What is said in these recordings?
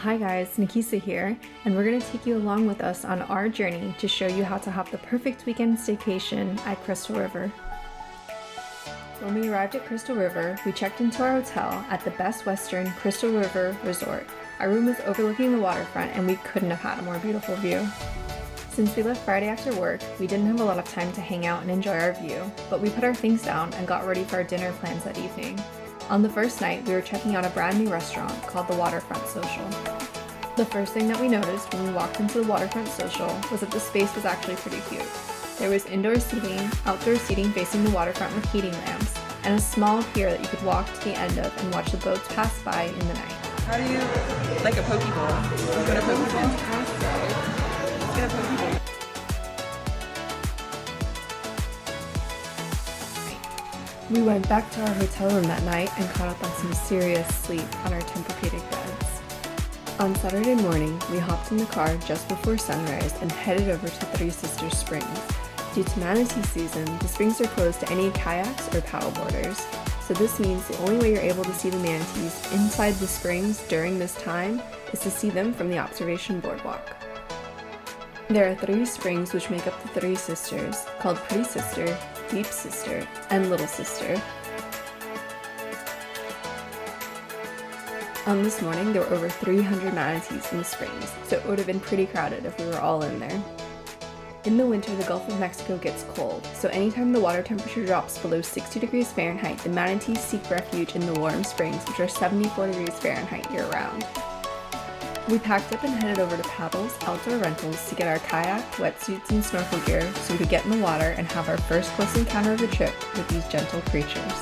Hi guys, Nikisa here, and we're going to take you along with us on our journey to show you how to have the perfect weekend staycation at Crystal River. When we arrived at Crystal River, we checked into our hotel at the Best Western Crystal River Resort. Our room was overlooking the waterfront and we couldn't have had a more beautiful view. Since we left Friday after work, we didn't have a lot of time to hang out and enjoy our view, but we put our things down and got ready for our dinner plans that evening. On the first night, we were checking out a brand new restaurant called the Waterfront Social. The first thing that we noticed when we walked into the Waterfront Social was that the space was actually pretty cute. There was indoor seating, outdoor seating facing the waterfront with heating lamps, and a small pier that you could walk to the end of and watch the boats pass by in the night. How do you like a poke bowl? You want a poke bowl? Let's get a poke bowl. We went back to our hotel room that night and caught up on some serious sleep on our Tempur-Pedic beds. On Saturday morning, we hopped in the car just before sunrise and headed over to Three Sisters Springs. Due to manatee season, the springs are closed to any kayaks or paddleboarders, so this means the only way you're able to see the manatees inside the springs during this time is to see them from the observation boardwalk. There are 3 springs which make up the Three Sisters, called Pretty Sister, Deep Sister, and Little Sister. On this morning, there were over 300 manatees in the springs, so it would have been pretty crowded if we were all in there. In the winter, the Gulf of Mexico gets cold, so anytime the water temperature drops below 60 degrees Fahrenheit, the manatees seek refuge in the warm springs, which are 74 degrees Fahrenheit year-round. We packed up and headed over to Paddles Outdoor Rentals to get our kayak, wetsuits, and snorkel gear so we could get in the water and have our first close encounter of the trip with these gentle creatures.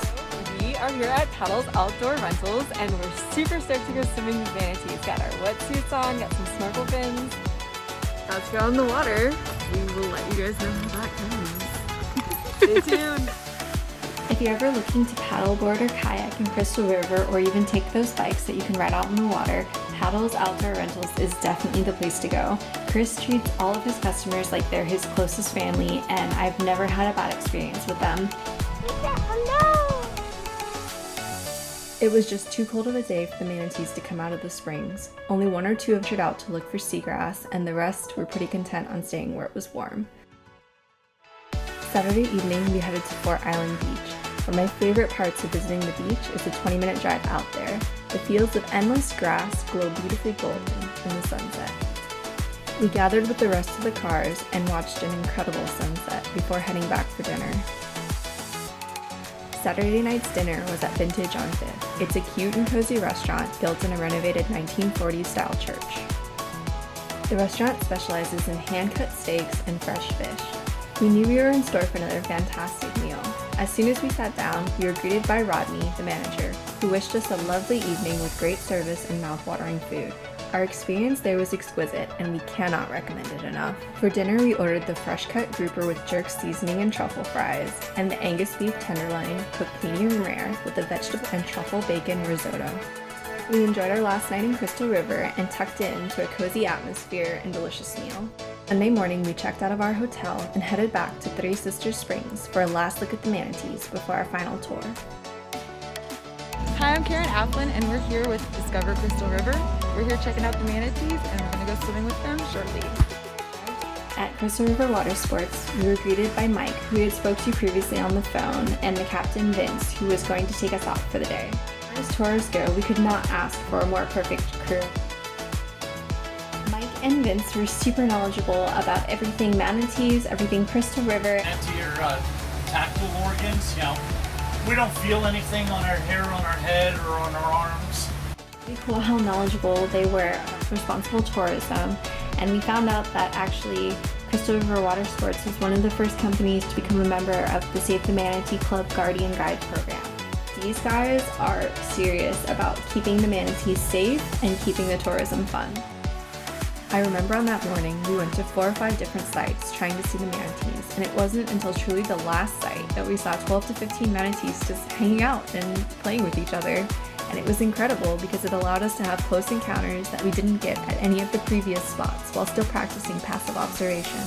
We are here at Paddles Outdoor Rentals and we're super stoked to go swimming with manatees. Got our wetsuits on, got some snorkel fins. Let's go in the water. We will let you guys know how that goes. Stay tuned. If you're ever looking to paddleboard or kayak in Crystal River or even take those bikes that you can ride out in the water, Paddles Outdoor Rentals is definitely the place to go. Chris treats all of his customers like they're his closest family, and I've never had a bad experience with them. It was just too cold of a day for the manatees to come out of the springs. Only 1 or 2 ventured out to look for seagrass, and the rest were pretty content on staying where it was warm. Saturday evening, we headed to Fort Island Beach. One of my favorite parts of visiting the beach is the 20-minute drive out there. The fields of endless grass glow beautifully golden in the sunset. We gathered with the rest of the cars and watched an incredible sunset before heading back for dinner. Saturday night's dinner was at Vintage on 5th. It's a cute and cozy restaurant built in a renovated 1940s style church. The restaurant specializes in hand-cut steaks and fresh fish. We knew we were in store for another fantastic meal. As soon as we sat down, we were greeted by Rodney, the manager, who wished us a lovely evening with great service and mouth-watering food. Our experience there was exquisite, and we cannot recommend it enough. For dinner, we ordered the fresh-cut grouper with jerk seasoning and truffle fries, and the Angus beef tenderloin cooked medium rare with the vegetable and truffle bacon risotto. We enjoyed our last night in Crystal River and tucked in to a cozy atmosphere and delicious meal. Monday morning, we checked out of our hotel and headed back to Three Sisters Springs for a last look at the manatees before our final tour. Hi, I'm APLIN and we're here with Discover Crystal River. We're here checking out the manatees and we're going to go swimming with them shortly. At Crystal River Watersports, we were greeted by Mike, who we had spoke to previously on the phone, and the captain Vince, who was going to take us out for the day. As tours go, we could not ask for a more perfect crew. Mike and Vince were super knowledgeable about everything manatees, everything Crystal River. And to your tactile organs, you know, we don't feel anything on our hair, on our head, or on our arms. Pretty cool how knowledgeable they were about responsible tourism, and we found out that actually Crystal River Watersports was one of the first companies to become a member of the Save the Manatee Club Guardian Guide program. These guys are serious about keeping the manatees safe and keeping the tourism fun. I remember on that morning, we went to 4 or 5 different sites trying to see the manatees, and it wasn't until truly the last site that we saw 12 to 15 manatees just hanging out and playing with each other. And it was incredible because it allowed us to have close encounters that we didn't get at any of the previous spots while still practicing passive observation.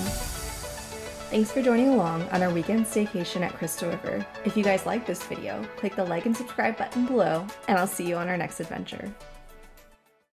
Thanks for joining along on our weekend staycation at Crystal River. If you guys like this video, click the like and subscribe button below, and I'll see you on our next adventure.